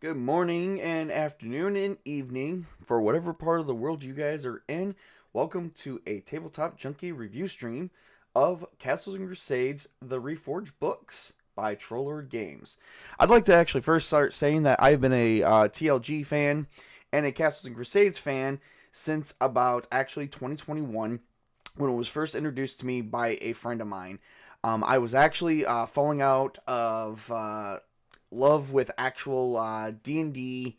Good morning and afternoon and evening for whatever part of the world you guys are in. Welcome to a Tabletop Junkie review stream of Castles and Crusades The Reforged books by Troller Games. I'd like to actually first start saying that I've been a TLG fan and a Castles and Crusades fan since about actually 2021 when it was first introduced to me by a friend of mine. I was actually falling out of love with actual D&D.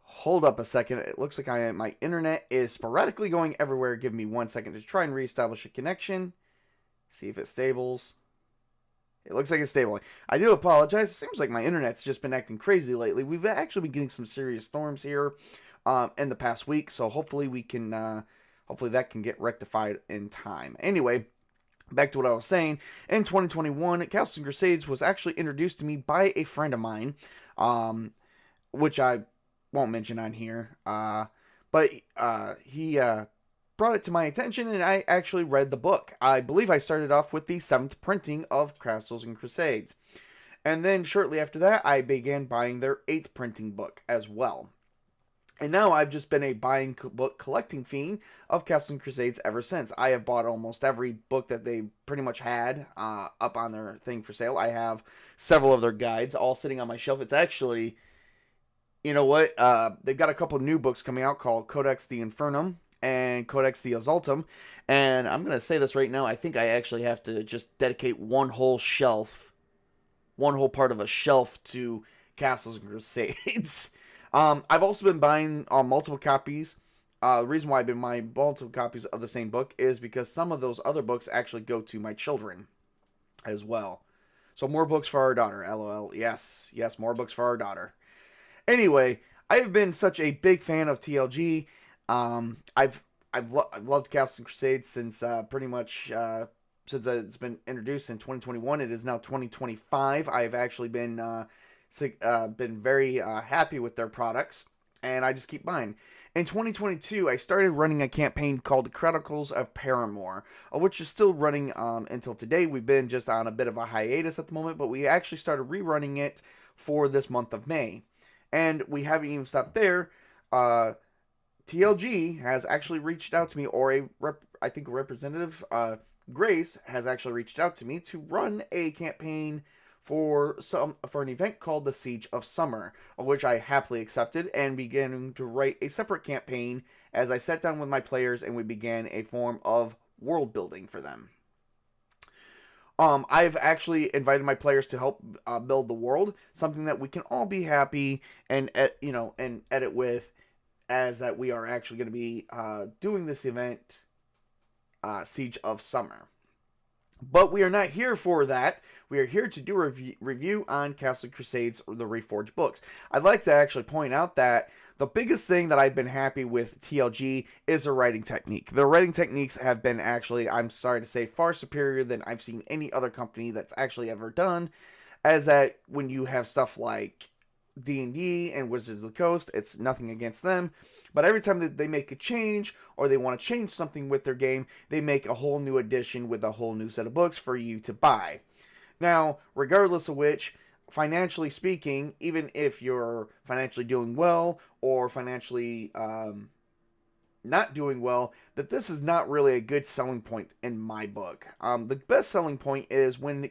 Hold up a second. It looks like my internet is sporadically going everywhere. Give me 1 second to try and reestablish a connection. See if it stables. It looks like it's stable. I do apologize. It seems like my internet's just been acting crazy lately. We've actually been getting some serious storms here in the past week, so hopefully hopefully that can get rectified in time. Anyway, back to what I was saying. In 2021, Castles and Crusades was actually introduced to me by a friend of mine, which I won't mention on here. But he brought it to my attention, and I actually read the book. I believe I started off with the 7th printing of Castles and Crusades. And then shortly after that, I began buying their 8th printing book as well. And now I've just been a buying book collecting fiend of Castles and Crusades ever since. I have bought almost every book that they pretty much had up on their thing for sale. I have several of their guides all sitting on my shelf. It's actually, you know what? They've got a couple new books coming out called Codex the Infernum and Codex the Assaultum. And I'm going to say this right now. I think I actually have to just dedicate one whole part of a shelf to Castles and Crusades. I've also been buying multiple copies. The reason why I've been buying multiple copies of the same book is because some of those other books actually go to my children as well. So more books for our daughter. LOL. Yes, more books for our daughter. Anyway, I have been such a big fan of TLG. I've loved Castles and Crusades since pretty much since it's been introduced in 2021. It is now 2025. I have actually been very happy with their products, and I just keep buying. In 2022, I started running a campaign called The Chronicles of Paramore, which is still running until today. We've been just on a bit of a hiatus at the moment, but we actually started rerunning it for this month of May. And we haven't even stopped there. TLG has actually reached out to me, or I think a representative, Grace, has actually reached out to me to run a campaign for an event called the Siege of Summer, which I happily accepted and began to write a separate campaign as I sat down with my players and we began a form of world building for them. I've actually invited my players to help build the world, something that we can all be happy and edit with, as that we are actually going to be doing this event, Siege of Summer. But we are not here for that. We are here to do a review on Castle Crusades or the Reforged books. I'd like to actually point out that the biggest thing that I've been happy with TLG is their writing technique. Their writing techniques have been actually, I'm sorry to say, far superior than I've seen any other company that's actually ever done. As that when you have stuff like D&D and Wizards of the Coast, it's nothing against them. But every time that they make a change or they want to change something with their game, they make a whole new edition with a whole new set of books for you to buy. Now, regardless of which, financially speaking, even if you're financially doing well or financially not doing well, that this is not really a good selling point in my book. The best selling point is when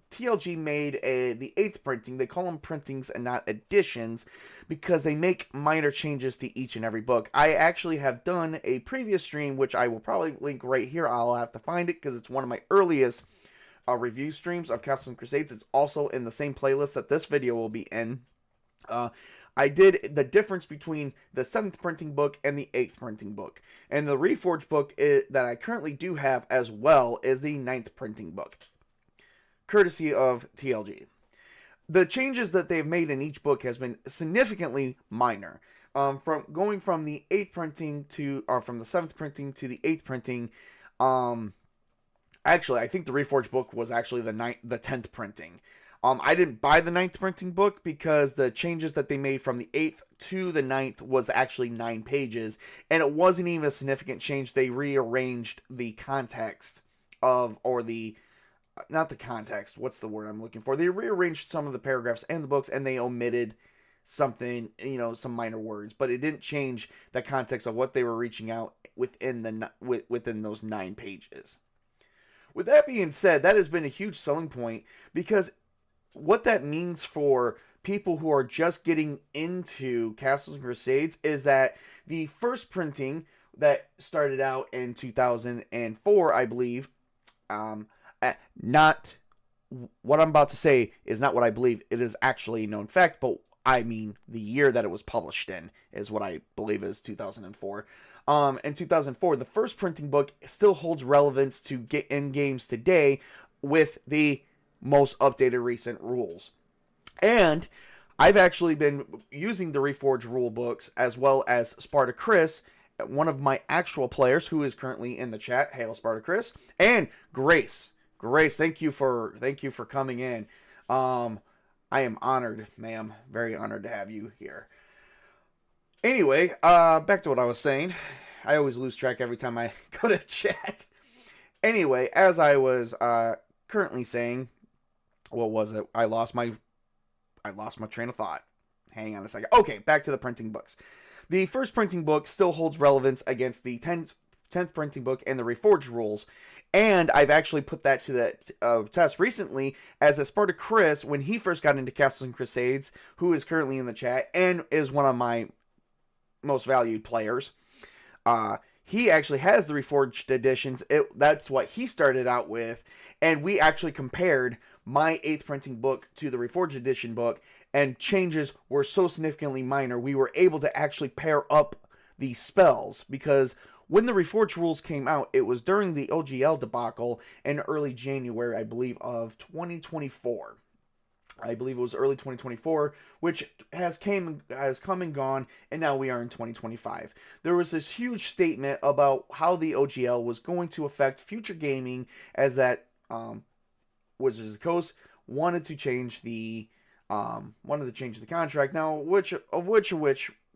TLG made the 8th printing. They call them printings and not editions because they make minor changes to each and every book. I actually have done a previous stream, which I will probably link right here. I'll have to find it because it's one of my earliest review streams of Castles and Crusades. It's also in the same playlist that this video will be in. I did the difference between the 7th printing book and the 8th printing book. And the Reforged book that I currently do have as well is the 9th printing book, courtesy of TLG. The changes that they've made in each book has been significantly minor. From going from the 8th printing from the 7th printing to the 8th printing. Actually, I think the Reforged book was actually the 10th printing. I didn't buy the 9th printing book because the changes that they made from the 8th to the 9th was actually 9 pages, and it wasn't even a significant change. They rearranged the context not the context, what's the word I'm looking for? They rearranged some of the paragraphs and the books, and they omitted something, some minor words, but it didn't change the context of what they were reaching out within those 9 pages. With that being said, that has been a huge selling point, because what that means for people who are just getting into Castles and Crusades is that the first printing that started out in 2004, I believe, not what I'm about to say is not what I believe. It is actually a known fact, but I mean the year that it was published in is what I believe is 2004. In 2004, the first printing book still holds relevance to get in games today with the most updated recent rules. And I've actually been using the Reforged rule books as well as Sparta Chris, one of my actual players who is currently in the chat. Hail Sparta Chris and Grace. Grace, thank you for coming in. I am honored, ma'am. Very honored to have you here. Anyway, back to what I was saying. I always lose track every time I go to chat. Anyway, as I was currently saying, what was it? I lost my train of thought. Hang on a second. Okay, back to the printing books. The first printing book still holds relevance against the 10th printing book and the Reforged rules. And I've actually put that to the test recently as a Sparta Chris, when he first got into Castles and Crusades, who is currently in the chat and is one of my most valued players. He actually has the Reforged editions. That's what he started out with. And we actually compared my 8th printing book to the Reforged edition book, and changes were so significantly minor, we were able to actually pair up the spells, because when the Reforged rules came out, it was during the OGL debacle in early January, I believe, of 2024. I believe it was early 2024, which has come and gone, and now we are in 2025. There was this huge statement about how the OGL was going to affect future gaming, as that Wizards of the Coast wanted to change the contract. Now, which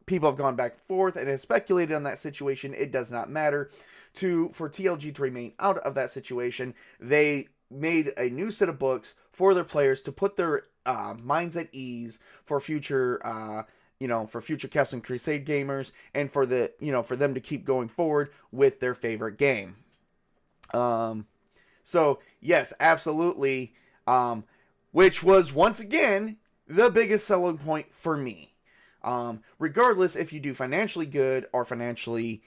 people have gone back and forth and have speculated on that situation. It does not matter. For TLG to remain out of that situation, they made a new set of books for their players to put their minds at ease for future Castle and Crusade gamers, and for them to keep going forward with their favorite game. So yes, absolutely. Which was once again the biggest selling point for me. Regardless if you do financially good or financially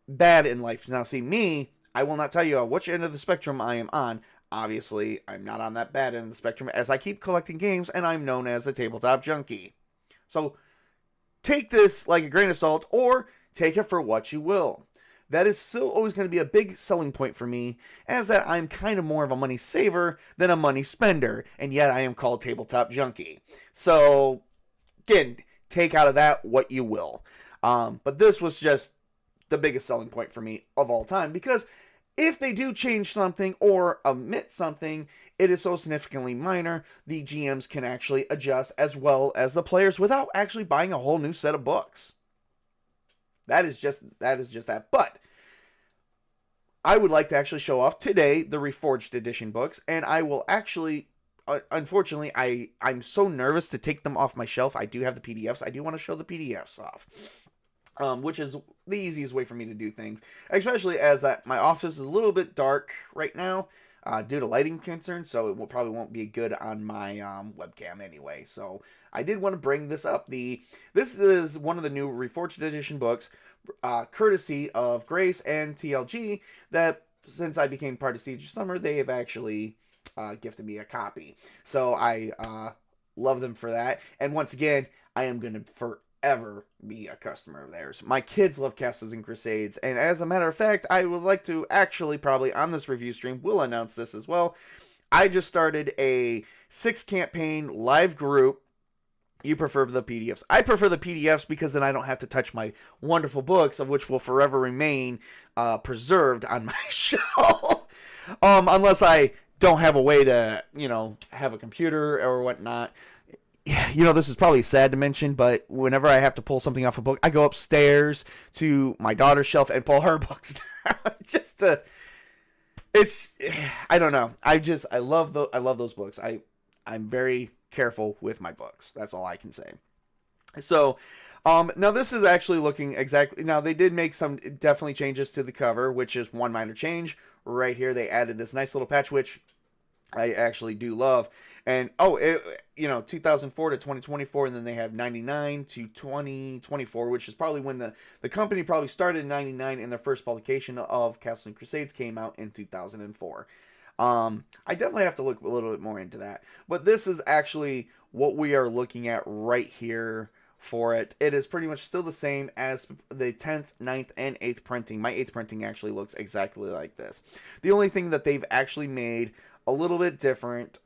bad in life. Now, see, me, I will not tell you which end of the spectrum I am on. Obviously, I'm not on that bad end of the spectrum, as I keep collecting games, and I'm known as a Tabletop Junkie. So, take this like a grain of salt, or take it for what you will. That is still always going to be a big selling point for me, as that I'm kind of more of a money saver than a money spender, and yet I am called Tabletop Junkie. So, again, take out of that what you will. But this was just the biggest selling point for me of all time, because if they do change something or omit something, it is so significantly minor, the GMs can actually adjust, as well as the players, without actually buying a whole new set of books. That is just that. But I would like to actually show off today the Reforged edition books, and I will actually, unfortunately, I'm so nervous to take them off my shelf. I do have the PDFs. I do want to show the PDFs off. Which is the easiest way for me to do things, especially as that my office is a little bit dark right now due to lighting concerns, so it probably won't be good on my webcam anyway. So I did want to bring this up. This is one of the new Reforged edition books, courtesy of Grace and TLG, that since I became part of Siege of Summer, they have actually gifted me a copy. So I love them for that. And once again, I am going to forever be a customer of theirs. My kids love Castles and Crusades, and as a matter of fact, I would like to actually probably on this review stream will announce this as well. I just started a 6-campaign live group. You prefer the PDFs. I prefer the PDFs because then I don't have to touch my wonderful books, of which will forever remain preserved on my shelf. Unless I don't have a way to, have a computer or whatnot. This is probably sad to mention, but whenever I have to pull something off a book, I go upstairs to my daughter's shelf and pull her books down. I don't know. I love those books. I'm very careful with my books. That's all I can say. So, now this is actually looking exactly. Now they did make some definitely changes to the cover, which is one minor change. Right here, they added this nice little patch, which I actually do love. And 2004 to 2024, and then they have 99 to 2024, which is probably when the company probably started in 99, and their first publication of Castles and Crusades came out in 2004. I definitely have to look a little bit more into that. But this is actually what we are looking at right here for it. It is pretty much still the same as the 10th, 9th, and 8th printing. My 8th printing actually looks exactly like this. The only thing that they've actually made a little bit different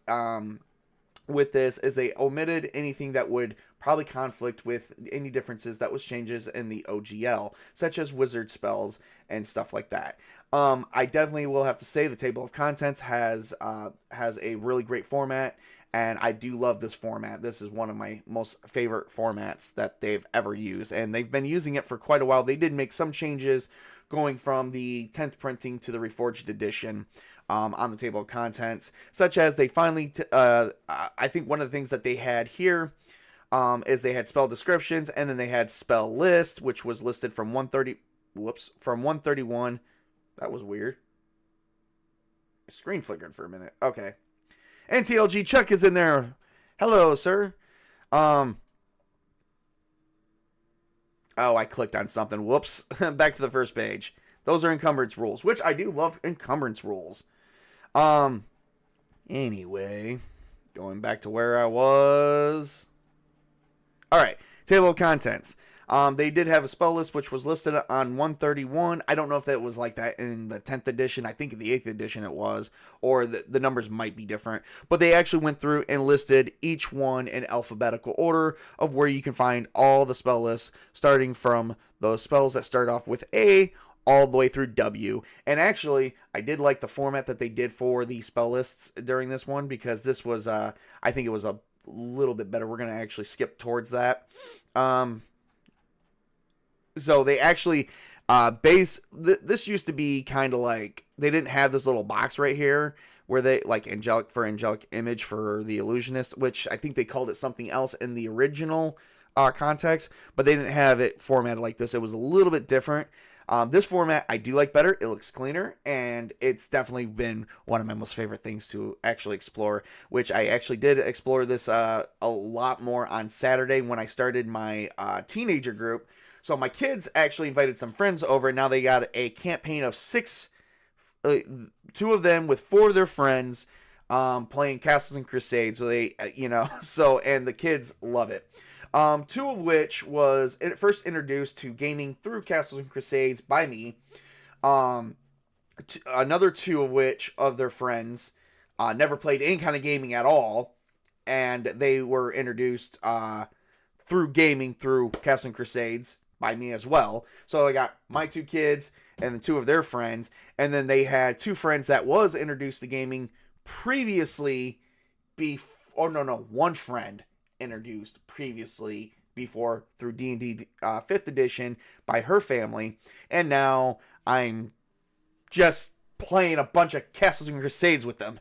with this is they omitted anything that would probably conflict with any differences that was changes in the OGL, such as wizard spells and stuff like that. I definitely will have to say the table of contents has a really great format, and I do love this format. This is one of my most favorite formats that they've ever used, and they've been using it for quite a while. They did make some changes going from the 10th printing to the Reforged edition on the table of contents, such as they finally, I think one of the things that they had here is they had spell descriptions, and then they had spell list, which was listed from 131. That was weird. My screen flickered for a minute. Okay. NTLG Chuck is in there. Hello, sir. Oh, I clicked on something. Whoops. Back to the first page. Those are encumbrance rules, which I do love encumbrance rules. Anyway, going back to where I was. All right, table of contents. They did have a spell list, which was listed on 131. I don't know if that was like that in the 10th edition. I think in the 8th edition it was, or the numbers might be different. But they actually went through and listed each one in alphabetical order of where you can find all the spell lists, starting from those spells that start off with A all the way through W. And actually, I did like the format that they did for the spell lists during this one, because this was, I think it was a little bit better. We're going to actually skip towards that. So they actually this used to be kind of like, they didn't have this little box right here where they like angelic image for the illusionist, which I think they called it something else in the original context, but they didn't have it formatted like this. It was a little bit different. This format I do like better. It looks cleaner, and it's definitely been one of my most favorite things to actually explore, which I actually did explore this a lot more on Saturday when I started my teenager group. So my kids actually invited some friends over, and now they got a campaign of 6, 2 of them with 4 of their friends playing Castles and Crusades. So they, and the kids love it. 2 of which was first introduced to gaming through Castles and Crusades by me. Another 2 of which of their friends never played any kind of gaming at all, and they were introduced through gaming through Castles and Crusades by me as well. So I got my 2 kids and the 2 of their friends, and then they had 2 friends that was introduced to gaming previously. One friend introduced previously before through D&D 5th edition by her family, and now I'm just playing a bunch of Castles and Crusades with them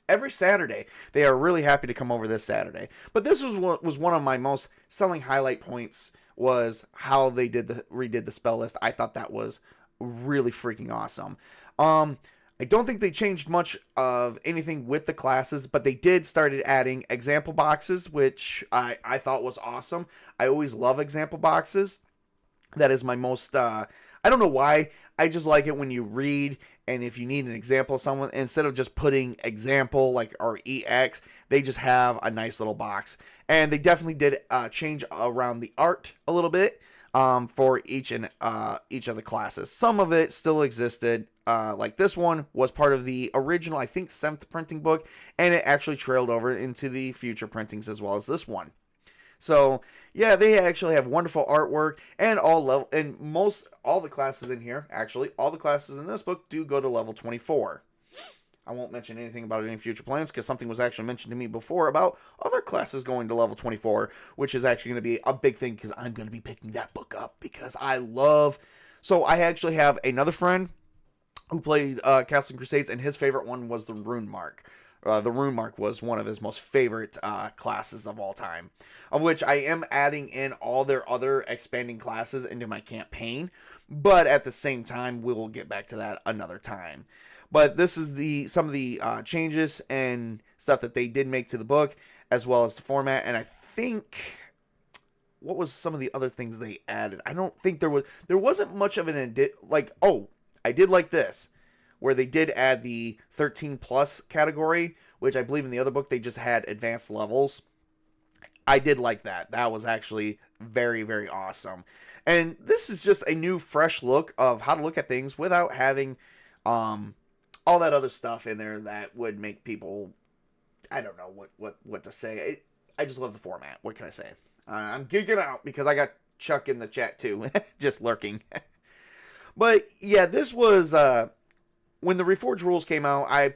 every Saturday. They are really happy to come over this Saturday. But this was one of my most selling highlight points, was how they redid the spell list. I thought that was really freaking awesome. I don't think they changed much of anything with the classes, but they did started adding example boxes, which I thought was awesome. I always love example boxes. That is my most, I don't know why, I just like it when you read, and if you need an example of someone, instead of just putting example or EX, they just have a nice little box. And they definitely did change around the art a little bit for each of the classes. Some of it still existed. Like this one was part of the original, I think, 7th printing book, and it actually trailed over into the future printings as well as this one. So yeah, they actually have wonderful artwork, and all the classes in here, actually all the classes in this book do go to level 24. I won't mention anything about any future plans, because something was actually mentioned to me before about other classes going to level 24, which is actually going to be a big thing, because I'm going to be picking that book up, because so I actually have another friend who played Castles and Crusades, and his favorite one was the Rune Mark. The Rune Mark was one of his most favorite classes of all time, of which I am adding in all their other expanding classes into my campaign, but at the same time, we will get back to that another time. But this is some of the changes and stuff that they did make to the book, as well as the format, and I think what was some of the other things they added? I don't think there wasn't much of an I did like this, where they did add the 13 plus category, which I believe in the other book they just had advanced levels. I did like that. That was actually very, very awesome. And this is just a new, fresh look of how to look at things without having all that other stuff in there that would make people, I don't know what to say. I just love the format. What can I say? I'm geeking out because I got Chuck in the chat too, just lurking. But yeah, this was when the Reforged rules came out. I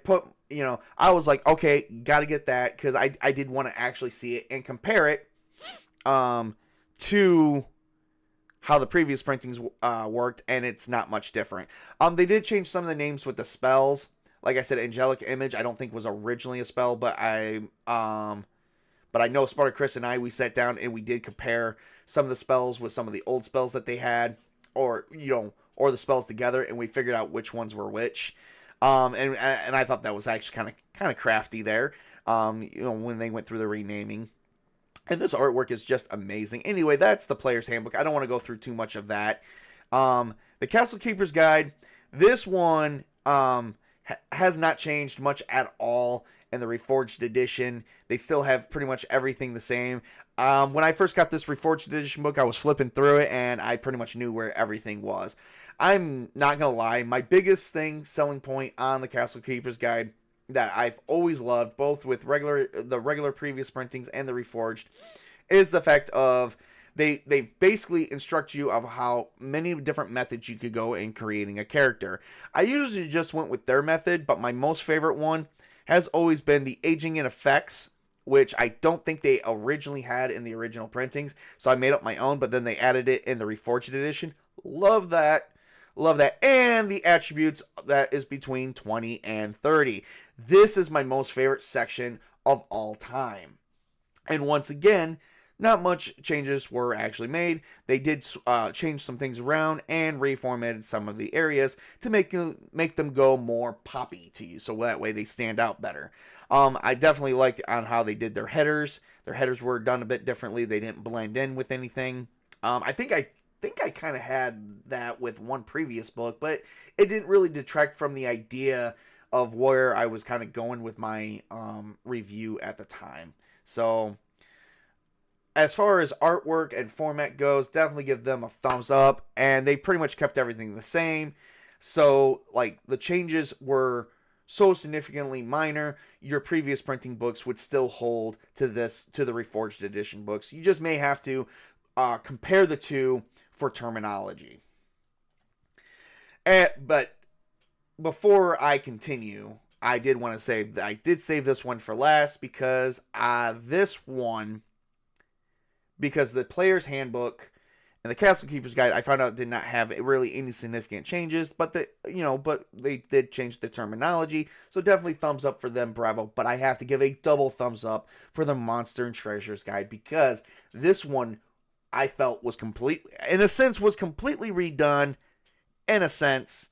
was like, okay, got to get that because I did want to actually see it and compare it to how the previous printings worked, and it's not much different. They did change some of the names with the spells. Like I said, Angelic Image I don't think was originally a spell, but I know Spartacus and we sat down and we did compare some of the spells with some of the old spells that they had, or the spells together, and we figured out which ones were which. And I thought that was actually kind of crafty there. When they went through the renaming, and this artwork is just amazing. Anyway, that's the Player's Handbook. I don't want to go through too much of that. The Castle Keeper's Guide. This one has not changed much at all. In the Reforged edition, they still have pretty much everything the same. When I first got this Reforged edition book, I was flipping through it, and I pretty much knew where everything was. I'm not going to lie, my biggest selling point on the Castle Keeper's Guide that I've always loved, both with the regular previous printings and the Reforged, is the fact of they basically instruct you of how many different methods you could go in creating a character. I usually just went with their method, but my most favorite one has always been the aging and effects, which I don't think they originally had in the original printings, so I made up my own, but then they added it in the Reforged edition. Love that. And the attributes, that is between 20 and 30. This is my most favorite section of all time. And once again, not much changes were actually made. They did change some things around and reformatted some of the areas to make them go more poppy to you, so that way they stand out better. I definitely liked on how they did their headers. Their headers were done a bit differently. They didn't blend in with anything. I think I kind of had that with one previous book, but it didn't really detract from the idea of where I was kind of going with my review at the time. So as far as artwork and format goes, definitely give them a thumbs up, and they pretty much kept everything the same. So like the changes were so significantly minor, your previous printing books would still hold to the Reforged edition books. You just may have to compare the two for terminology. But before I continue, I did want to say that I did save this one for last because the Player's Handbook and the Castle Keeper's Guide, I found out did not have really any significant changes, but they did change the terminology, so definitely thumbs up for them, bravo. But I have to give a double thumbs up for the Monster and Treasures Guide, because this one I felt was completely redone, in a sense,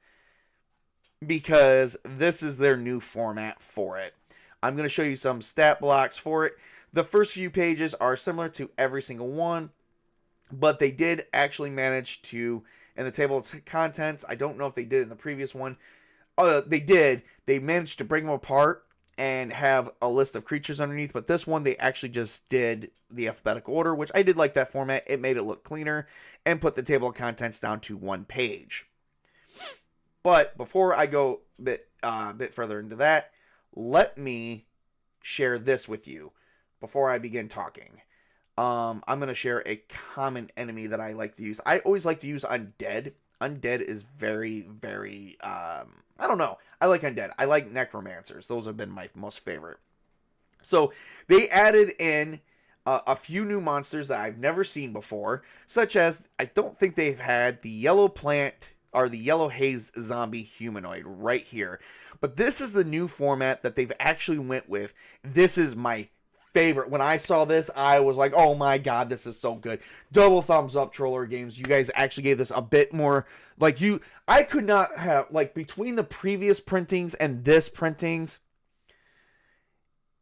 because this is their new format for it. I'm going to show you some stat blocks for it. The first few pages are similar to every single one, but they did actually manage to, in the table of contents, I don't know if they did in the previous one. They did. They managed to break them apart and have a list of creatures underneath, but this one they actually just did the alphabetical order, which I did like that format. It made it look cleaner and put the table of contents down to one page. But before I go a bit further into that, let me share this with you before I begin talking. I'm going to share a common enemy that I like to use. I always like to use Undead. Undead is very, very, I don't know. I like Undead. I like Necromancers. Those have been my most favorite. So they added in a few new monsters that I've never seen before, such as, I don't think they've had the Yellow Plant are the yellow haze zombie humanoid right here. But this is the new format that they've actually went with. This is my favorite. When I saw this, I was like, oh my god, this is so good. Double thumbs up, Troller Games. You guys actually gave this a bit more, like, I could not have, like, between the previous printings and this printings,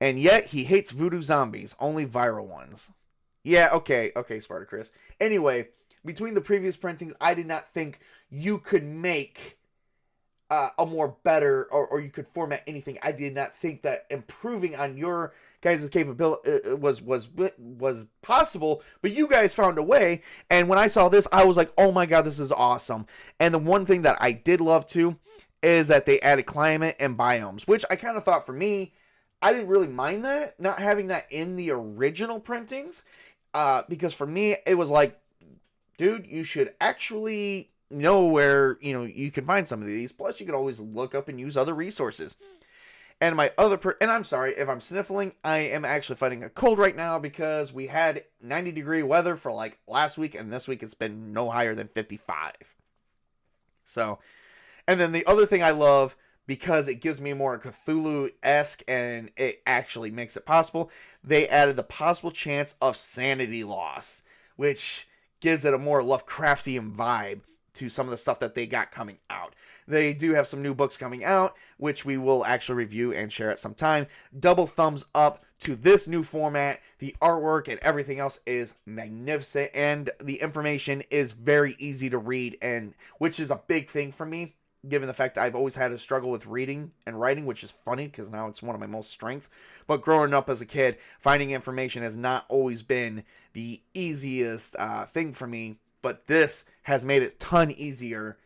and yet he hates voodoo zombies, only viral ones. Yeah, okay, Spartacus. Anyway, between the previous printings, I did not think you could make a more better, or you could format anything. I did not think that improving on your guys' capability was possible, but you guys found a way. And when I saw this, I was like, oh my god, this is awesome. And the one thing that I did love too is that they added climate and biomes, which I kind of thought, for me, I didn't really mind that, not having that in the original printings, because for me, it was like, dude, you should actually know where, you can find some of these. Plus, you could always look up and use other resources. And my other, and I'm sorry if I'm sniffling, I am actually fighting a cold right now because we had 90-degree weather for like last week, and this week it's been no higher than 55. So, and then the other thing I love, because it gives me more Cthulhu-esque and it actually makes it possible, they added the possible chance of sanity loss, which gives it a more Lovecraftian vibe to some of the stuff that they got coming out. They do have some new books coming out, which we will actually review and share at some time. Double thumbs up to this new format. The artwork and everything else is magnificent, and the information is very easy to read, and which is a big thing for me, given the fact that I've always had a struggle with reading and writing, which is funny because now it's one of my most strengths. But growing up as a kid, finding information has not always been the easiest thing for me, but this has made it a ton easier.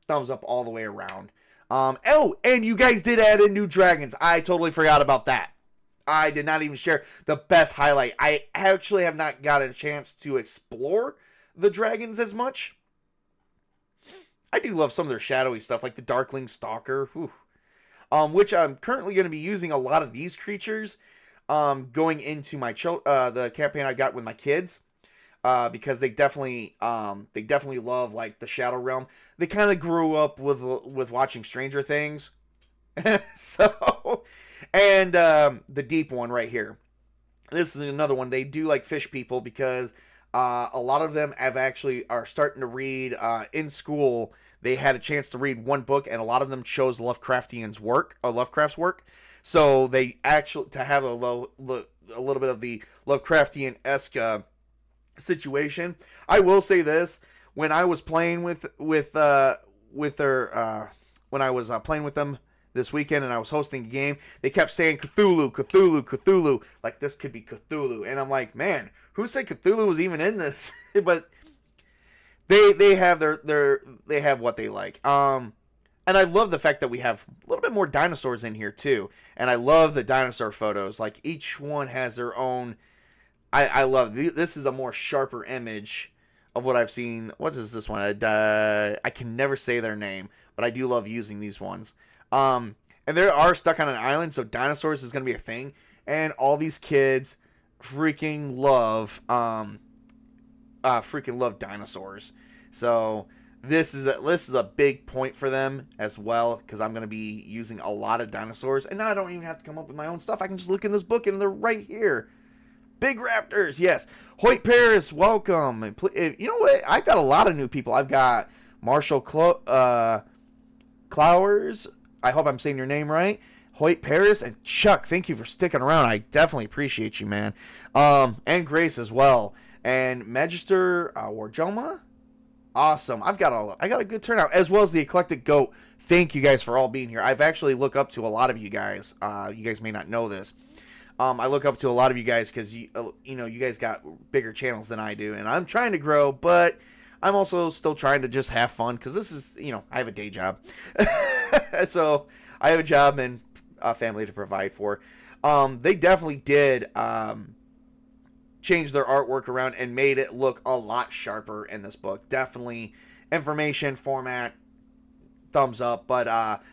Thumbs up all the way around. Oh, and you guys did add in new dragons. I totally forgot about that. I did not even share the best highlight. I actually have not gotten a chance to explore the dragons as much. I do love some of their shadowy stuff, like the Darkling Stalker, which I'm currently going to be using a lot of these creatures going into my the campaign I got with my kids, because they definitely love like the Shadow Realm. They kind of grew up with watching Stranger Things, so, and the deep one right here. This is another one. They do like fish people because a lot of them are starting to read in school. They had a chance to read one book, and a lot of them chose Lovecraft's work. So they actually, to have a little bit of the Lovecraftian-esque situation. I will say this: when I was playing with them this weekend, and I was hosting a game, they kept saying Cthulhu, Cthulhu, Cthulhu, like this could be Cthulhu, and I'm like, man, who said Cthulhu was even in this? But they have they have what they like. And I love the fact that we have a little bit more dinosaurs in here too, and I love the dinosaur photos. Like each one has their own. I love this is a more sharper image of what I've seen. What is this one? I can never say their name, but I do love using these ones. And they are stuck on an island, so dinosaurs is going to be a thing. And all these kids freaking love dinosaurs. So this is a big point for them as well, because I'm going to be using a lot of dinosaurs. And now I don't even have to come up with my own stuff. I can just look in this book, and they're right here. Big Raptors, yes. Hoyt Paris, welcome. You know what? I've got a lot of new people. I've got Marshall Clowers. I hope I'm saying your name right. Hoyt Paris and Chuck. Thank you for sticking around. I definitely appreciate you, man. And Grace as well. And Magister Warjoma. Awesome. I got a good turnout, as well as the Eclectic Goat. Thank you guys for all being here. I've actually looked up to a lot of you guys. You guys may not know this. I look up to a lot of you guys because you guys got bigger channels than I do, and I'm trying to grow, but I'm also still trying to just have fun, because this is, I have a day job. So I have a job and a family to provide for. They definitely did change their artwork around and made it look a lot sharper in this book. Definitely information, format, thumbs up, but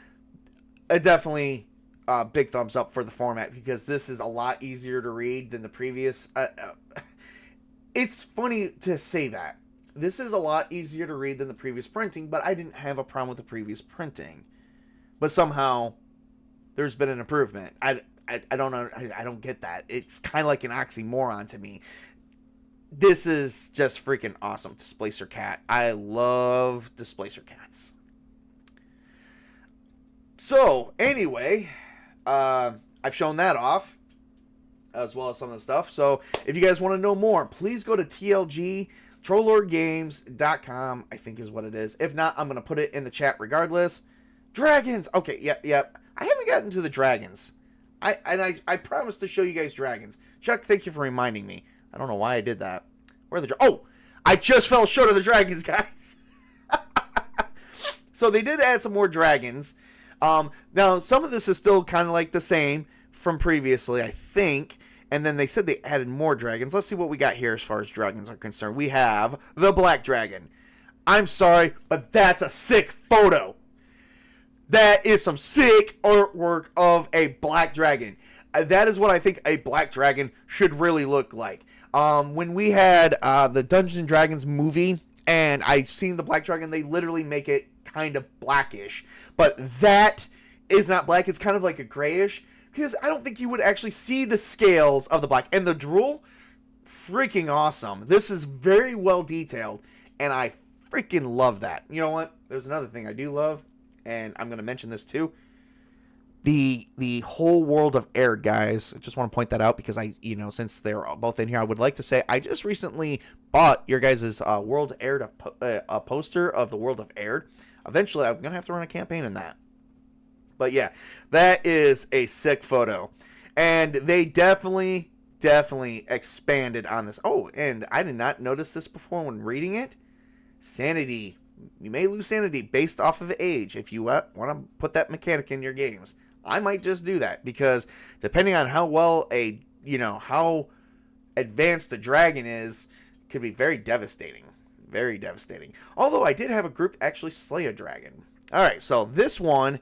definitely big thumbs up for the format, because this is a lot easier to read than the previous. It's funny to say that. this is a lot easier to read than the previous printing, but I didn't have a problem with the previous printing. But somehow, there's been an improvement. I don't know. I don't get that. It's kind of like an oxymoron to me. This is just freaking awesome. Displacer cat. I love displacer cats. So, anyway, I've shown that off, as well as some of the stuff. So, if you guys want to know more, please go to TLG, TrollLordGames.com, I think is what it is. If not, I'm going to put it in the chat regardless. Dragons! Okay, yep. I haven't gotten to the dragons. I promised to show you guys dragons. Chuck, thank you for reminding me. I don't know why I did that. Where are the dragons? Oh! I just fell short of the dragons, guys. So they did add some more dragons. Now, some of this is still kind of like the same from previously, I think. And then they said they added more dragons. Let's see what we got here as far as dragons are concerned. We have the black dragon. I'm sorry, but that's a sick photo. That is some sick artwork of a black dragon. That is what I think a black dragon should really look like. When we had the Dungeons & Dragons movie, and I've seen the black dragon, they literally make it kind of blackish. But that is not black. It's kind of like a grayish. Because I don't think you would actually see the scales of the black. And the drool, freaking awesome. This is very well detailed. And I freaking love that. You know what? There's another thing I do love. And I'm going to mention this too. The whole world of Aird, guys. I just want to point that out because since they're both in here, I would like to say I just recently bought your guys' World Aird, a poster of the world of Aird. Eventually, I'm going to have to run a campaign in that. But yeah, that is a sick photo. And they definitely expanded on this. Oh, and I did not notice this before when reading it. Sanity. You may lose sanity based off of age if you want to put that mechanic in your games. I might just do that because depending on how how advanced a dragon is, could be very devastating. Very devastating. Although I did have a group actually slay a dragon. Alright, so this one,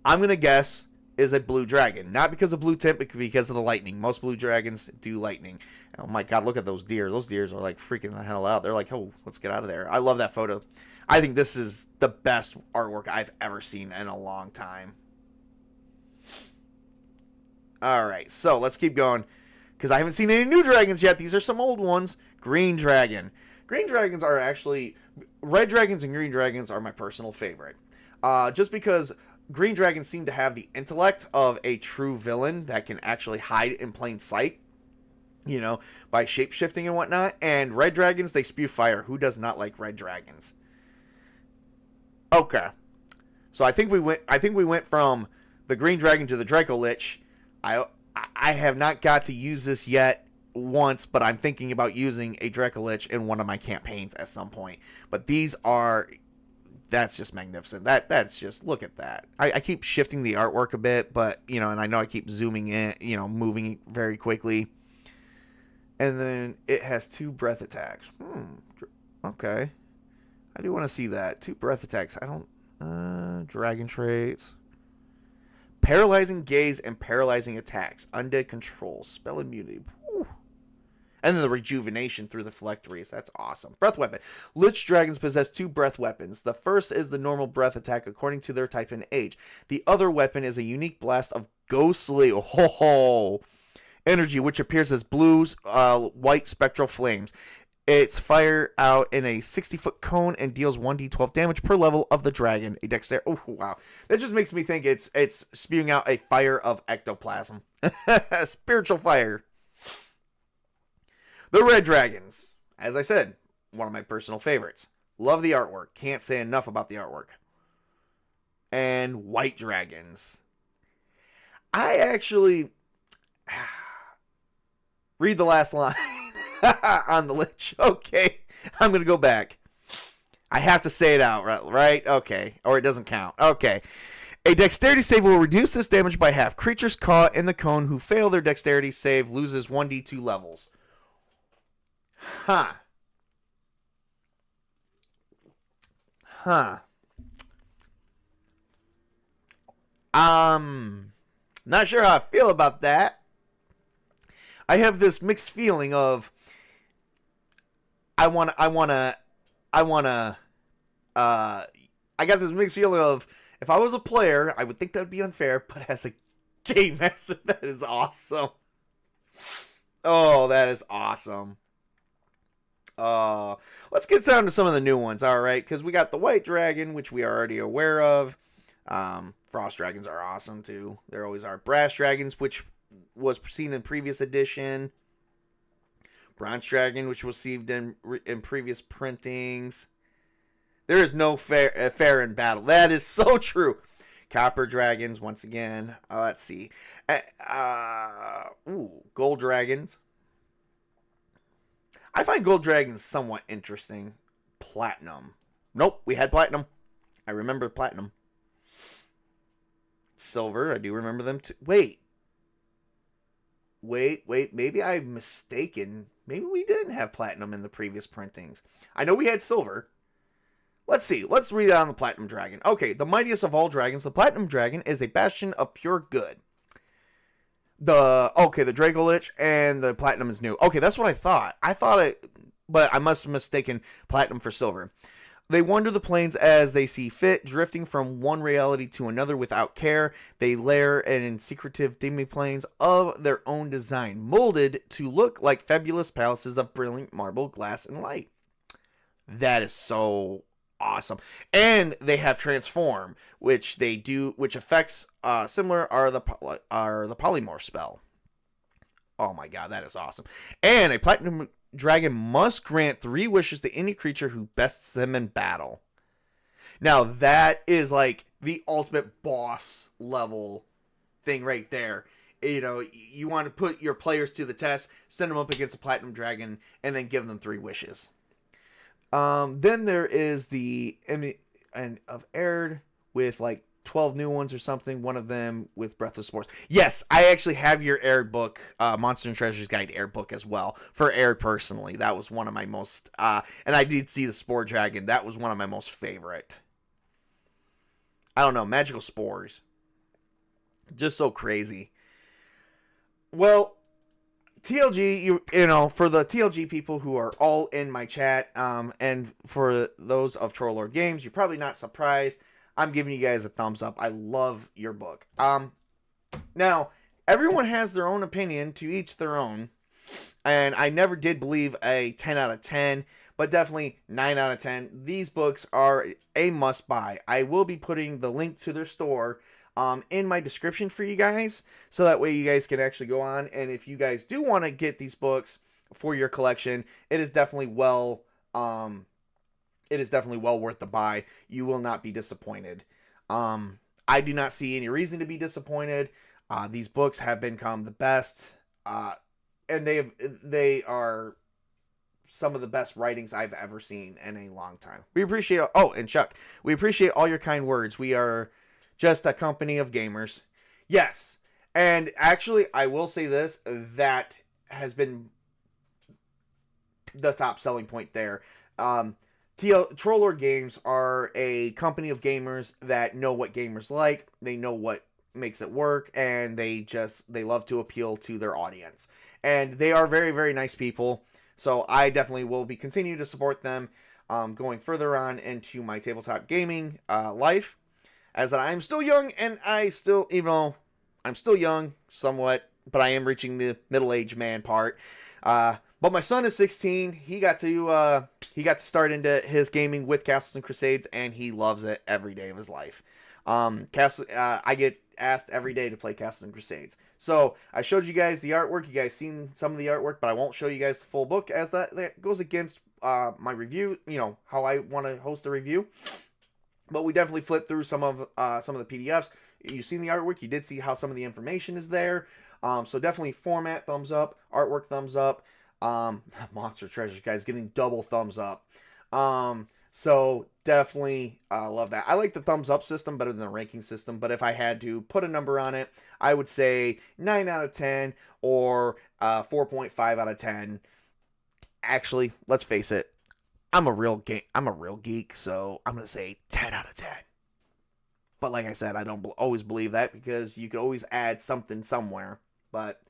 I'm going to guess, is a blue dragon. Not because of blue tint, but because of the lightning. Most blue dragons do lightning. Oh my god, look at those deer. Those deers are like freaking the hell out. They're like, oh, let's get out of there. I love that photo. I think this is the best artwork I've ever seen in a long time. Alright, so let's keep going. Because I haven't seen any new dragons yet. These are some old ones. Green dragon. Green dragons are actually... Red dragons and green dragons are my personal favorite. Just because green dragons seem to have the intellect of a true villain that can actually hide in plain sight. By shape-shifting and whatnot. And red dragons, they spew fire. Who does not like red dragons? Okay. So I think we went from the green dragon to the Draco Lich. I have not got to use this yet once, but I'm thinking about using a Draco Lich in one of my campaigns at some point. But that's just magnificent. That's just, look at that. I keep shifting the artwork a bit, but, and I know I keep zooming in, moving very quickly. And then it has 2 breath attacks. Okay. I do want to see that. 2 breath attacks. Dragon traits. Paralyzing gaze and paralyzing attacks. Undead control. Spell immunity. Whew. And then the rejuvenation through the phylacteries. That's awesome. Breath weapon. Lich dragons possess 2 breath weapons. The first is the normal breath attack according to their type and age. The other weapon is a unique blast of ghostly energy, which appears as white spectral flames. It's fired out in a 60-foot cone and deals 1d12 damage per level of the dragon. A dexterity. Oh, wow. That just makes me think it's spewing out a fire of ectoplasm. Spiritual fire. The red dragons. As I said, one of my personal favorites. Love the artwork. Can't say enough about the artwork. And white dragons. I actually... read the last line. On the Lich. Okay. I'm going to go back. I have to say it out, right? Okay. Or it doesn't count. Okay. A dexterity save will reduce this damage by half. Creatures caught in the cone who fail their dexterity save loses 1d2 levels. Huh. Not sure how I feel about that. I have this mixed feeling of I want to I want to, I got this mixed feeling of, if I was a player, I would think that would be unfair, but as a game master, that is awesome. Oh, that is awesome. Let's get down to some of the new ones, all right? Because we got the White Dragon, which we are already aware of. Frost Dragons are awesome, too. There always are. Brass Dragons, which was seen in previous edition. Bronze Dragon, which was seen in previous printings. There is no fair in battle. That is so true. Copper Dragons, once again. Let's see. Gold Dragons. I find Gold Dragons somewhat interesting. Platinum. Nope, we had Platinum. I remember Platinum. Silver, I do remember them too. Wait. Maybe I'm mistaken. Maybe we didn't have Platinum in the previous printings. I know we had Silver. Let's see. Let's read on the Platinum Dragon. Okay, the mightiest of all dragons. The Platinum Dragon is a bastion of pure good. The Draco Lich and the Platinum is new. Okay, that's what I thought. But I must have mistaken Platinum for Silver. They wander the plains as they see fit, drifting from one reality to another without care. They lair in secretive demi-planes of their own design, molded to look like fabulous palaces of brilliant marble, glass, and light. That is so awesome. And they have transform, which effects similar are the polymorph spell. Oh my god, that is awesome. And a Platinum Dragon must grant 3 wishes to any creature who bests them in battle. Now that is like the ultimate boss level thing right there. You know, you want to put your players to the test, send them up against a Platinum Dragon, and then give them 3 wishes. Then there is the of Aird with like 12 new ones or something. One of them with Breath of Spores. Yes, I actually have your Aird book, Monster and Treasures Guide Aird book as well for Aird personally. That was one of my most, and I did see the Spore Dragon. That was one of my most favorite. I don't know, magical spores. Just so crazy. Well, TLG, you know, for the TLG people who are all in my chat, and for those of Troll Lord Games, you're probably not surprised. I'm giving you guys a thumbs up. I love your book. Now, everyone has their own opinion, to each their own, and I never did believe a 10 out of 10, but definitely 9 out of 10. These books are a must buy. I will be putting the link to their store in my description for you guys, so that way you guys can actually go on, and if you guys do want to get these books for your collection, it is definitely well worth the buy. You will not be disappointed. I do not see any reason to be disappointed. These books have become the best, and they are some of the best writings I've ever seen in a long time. We appreciate, and Chuck, we appreciate all your kind words. We are just a company of gamers. Yes. And actually, I will say this, that has been the top selling point there. Troll Lord Games are a company of gamers that know what gamers like. They know what makes it work, and they love to appeal to their audience. And they are very, very nice people. So I definitely will be continue to support them going further on into my tabletop gaming life. As I'm still young, and even though I'm still young somewhat, but I am reaching the middle-aged man part. But my son is 16. He got to start into his gaming with Castles and Crusades, and he loves it every day of his life. I get asked every day to play Castles and Crusades. So I showed you guys the artwork. You guys seen some of the artwork, but I won't show you guys the full book, as that goes against my review. You know how I want to host a review. But we definitely flipped through some of the PDFs. You've seen the artwork. You did see how some of the information is there. So definitely format, thumbs up. Artwork, thumbs up. Monster Treasures, guys, getting double thumbs up. So definitely love that. I like the thumbs up system better than the ranking system. But if I had to put a number on it, I would say 9 out of 10 or 4.5 out of 10. Actually, let's face it. I'm a real geek, so I'm going to say 10 out of 10. But like I said, I don't always believe that, because you could always add something somewhere. But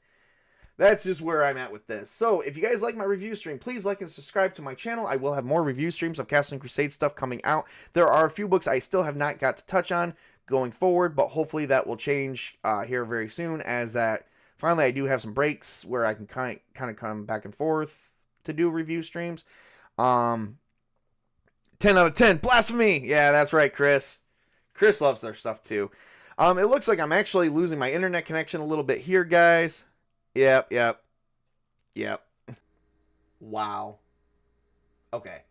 That's just where I'm at with this. So if you guys like my review stream, please like and subscribe to my channel. I will have more review streams of Castle and Crusade stuff coming out. There are a few books I still have not got to touch on going forward, but hopefully that will change here very soon, as that finally I do have some breaks where I can kind of come back and forth to do review streams. 10 out of 10. Blasphemy! Yeah, that's right, Chris. Chris loves their stuff too. It looks like I'm actually losing my internet connection a little bit here, guys. Yep. Wow. Okay.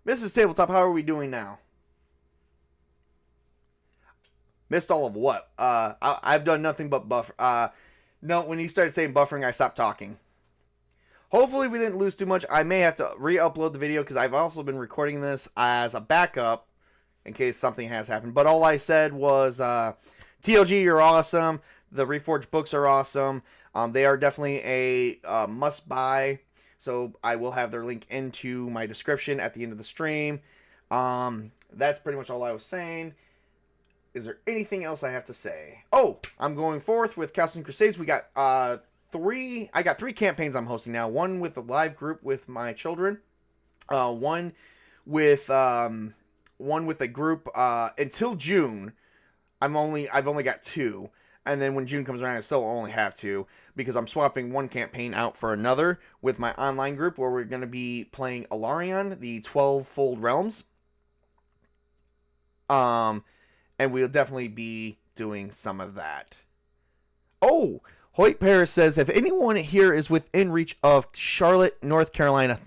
Mrs. Tabletop, how are we doing now? Missed all of what? I've done nothing but buffer. No, when you started saying buffering, I stopped talking. Hopefully we didn't lose too much. I may have to re-upload the video because I've also been recording this as a backup in case something has happened. But all I said was, TLG, you're awesome. The Reforged books are awesome. They are definitely a must-buy. So I will have their link into my description at the end of the stream. That's pretty much all I was saying. Is there anything else I have to say? Oh, I'm going forth with Castle and Crusades. We got I got 3 campaigns I'm hosting now. One with the live group with my children. One with a group until June. I've only got 2. And then when June comes around, I still only have 2 because I'm swapping one campaign out for another with my online group where we're going to be playing Alarion, the 12-fold realms. And we'll definitely be doing some of that. Oh, Hoyt Paris says, if anyone here is within reach of Charlotte, North Carolina,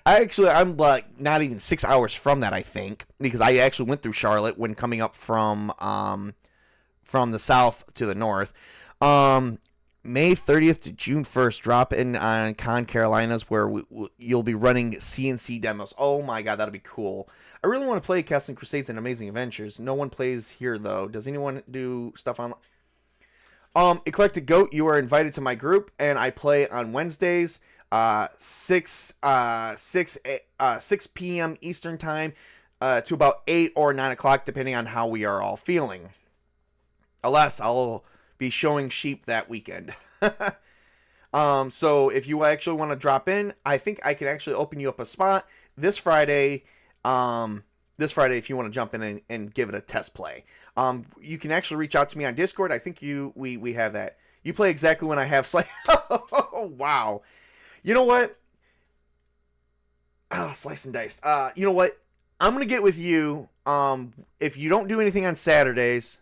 I'm like not even 6 hours from that, I think, because I actually went through Charlotte when coming up from the south to the north. May 30th to June 1st, drop in on Con Carolinas where you'll be running CNC demos. Oh my god, that'll be cool. I really want to play Castle and Crusades and Amazing Adventures. No one plays here, though. Does anyone do stuff online? Eclectic Goat, you are invited to my group, and I play on Wednesdays, 6 p.m. Eastern Time to about 8 or 9 o'clock, depending on how we are all feeling. Alas, I'll be showing sheep that weekend. So if you actually want to drop in, I think I can actually open you up a spot this Friday. If you want to jump in and give it a test play. You can actually reach out to me on Discord. I think we have that. You play exactly when I have oh, wow. You know what? Oh, slice and diced. You know what? I'm going to get with you. If you don't do anything on Saturdays,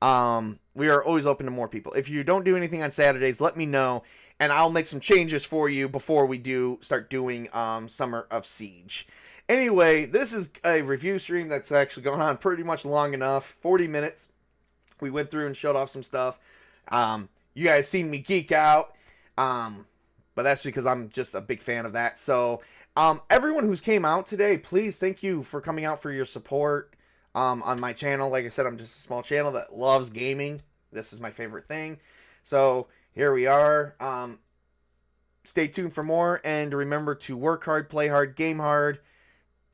we are always open to more people. If you don't do anything on Saturdays, let me know, and I'll make some changes for you before we start doing Summer of Siege. Anyway, this is a review stream that's actually going on pretty much long enough. 40 minutes. We went through and showed off some stuff. You guys seen me geek out, but that's because I'm just a big fan of that. So, everyone who's came out today, please, thank you for coming out for your support on my channel. Like I said, I'm just a small channel that loves gaming. This is my favorite thing. So, here we are. Stay tuned for more, and remember to work hard, play hard, game hard.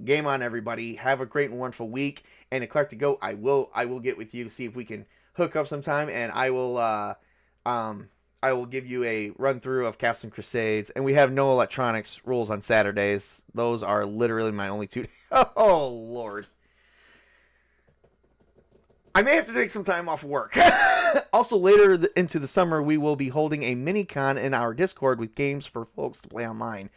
Game on, everybody. Have a great and wonderful week. And Eclectic Goat, I will get with you to see if we can hook up sometime, and I will give you a run through of Castle and Crusades. And we have no electronics rules on Saturdays. Those are literally my only 2. Oh Lord. I may have to take some time off work. Also, later into the summer, we will be holding a mini-con in our Discord with games for folks to play online.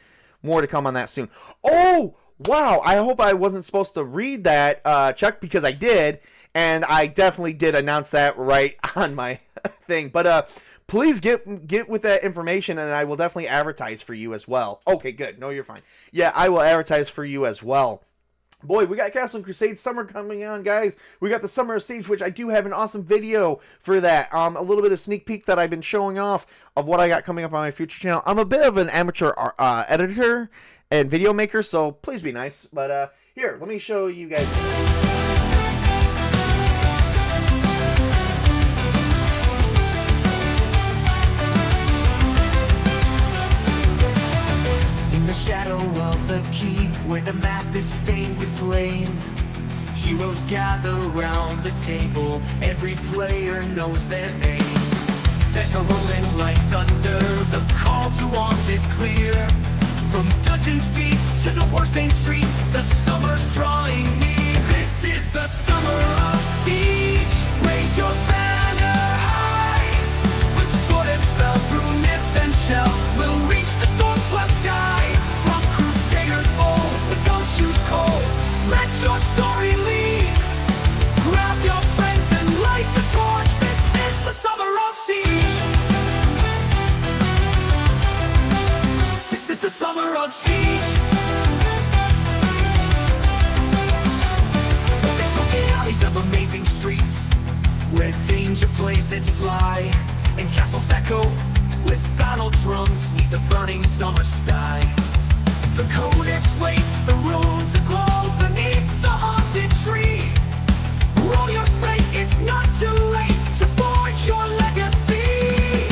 More to come on that soon. Oh! Wow, I hope I wasn't supposed to read that, Chuck, because I did, and I definitely did announce that right on my thing. But please get with that information, and I will definitely advertise for you as well. Okay, good. No, you're fine. Yeah, I will advertise for you as well. Boy, we got Castle and Crusade Summer coming on, guys. We got the Summer of Siege, which I do have an awesome video for that. A little bit of sneak peek that I've been showing off of what I got coming up on my future channel. I'm a bit of an amateur editor and video maker, so please be nice. But here, let me show you guys. In the shadow of the keep, where the map is stained with flame, Heroes gather round the table, every player knows their name. Dice are rolling like thunder, the call to arms is clear. From dungeons deep to the warstained streets, the summer's drawing near. This is the summer of siege. Raise your banner high. With sword and spell, through myth and shell, we'll reach the storm-swept sky. From crusaders bold to gumshoes cold, let your story lead. Grab your friends and light the torch. This is the summer of siege. This is the summer of siege. The silky alleys of amazing streets, where danger plays its sly, and castles echo with battle drums neath the burning summer sky. The codex waits, the runes aglow beneath the haunted tree. Roll your fate, it's not too late to forge your legacy.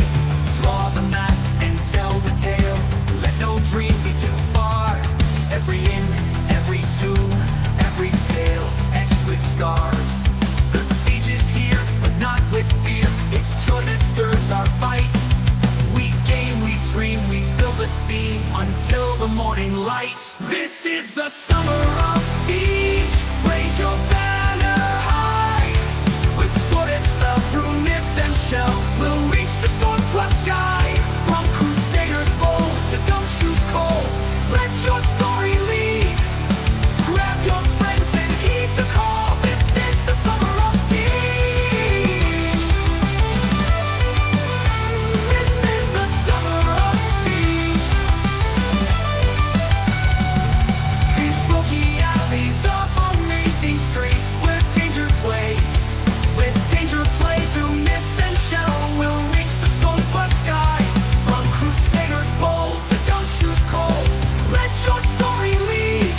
Draw the map and tell the tale, let no dream be too far. Every inn, every tomb, every tale etched with scars. The siege is here, but not with fear. It's joy that stirs our fight. We game, we dream, we build a scene until the morning light. This is the summer of siege. Raise your banner high. With sword and spell, through myth and shell, we'll reach the storm-swept sky. From crusaders bold to gumshoes cold, let your story lead. Grab your friends and heed the call. This is the summer of siege. This is the summer of siege. These smoky alleys of amazing streets, where danger plays, with danger plays, through myth and shell, we'll reach the storm-swept sky. From crusaders bold to gumshoes cold, let your story lead.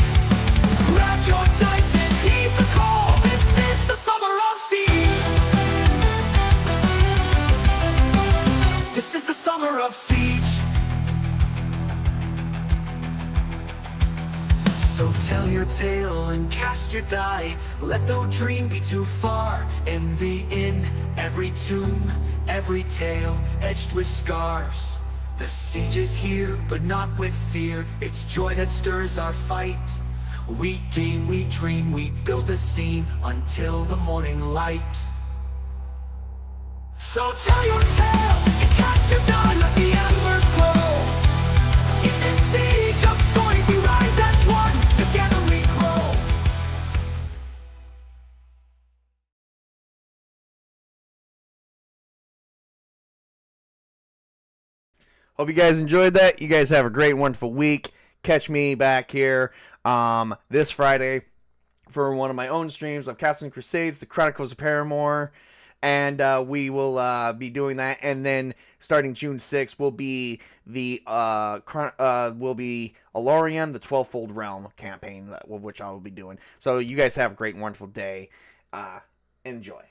Grab your dice and heed the call. This is the summer of siege. This is the summer of siege. So tell your tale and cast your die. Let no dream be too far. Envy in every tomb, every tale etched with scars. The siege is here, but not with fear. It's joy that stirs our fight. We game, we dream, we build a scene until the morning light. So tell your tale and cast your die. Let the embers glow. In this siege of stories, we rise as one. Together we grow. Hope you guys enjoyed that. You guys have a great, wonderful week. Catch me back here this Friday for one of my own streams of Casting Crusades, The Chronicles of Paramore. And we will be doing that. And then starting June 6th will be the Alorian, the 12-Fold Realm campaign, which I will be doing. So you guys have a great, wonderful day. Enjoy.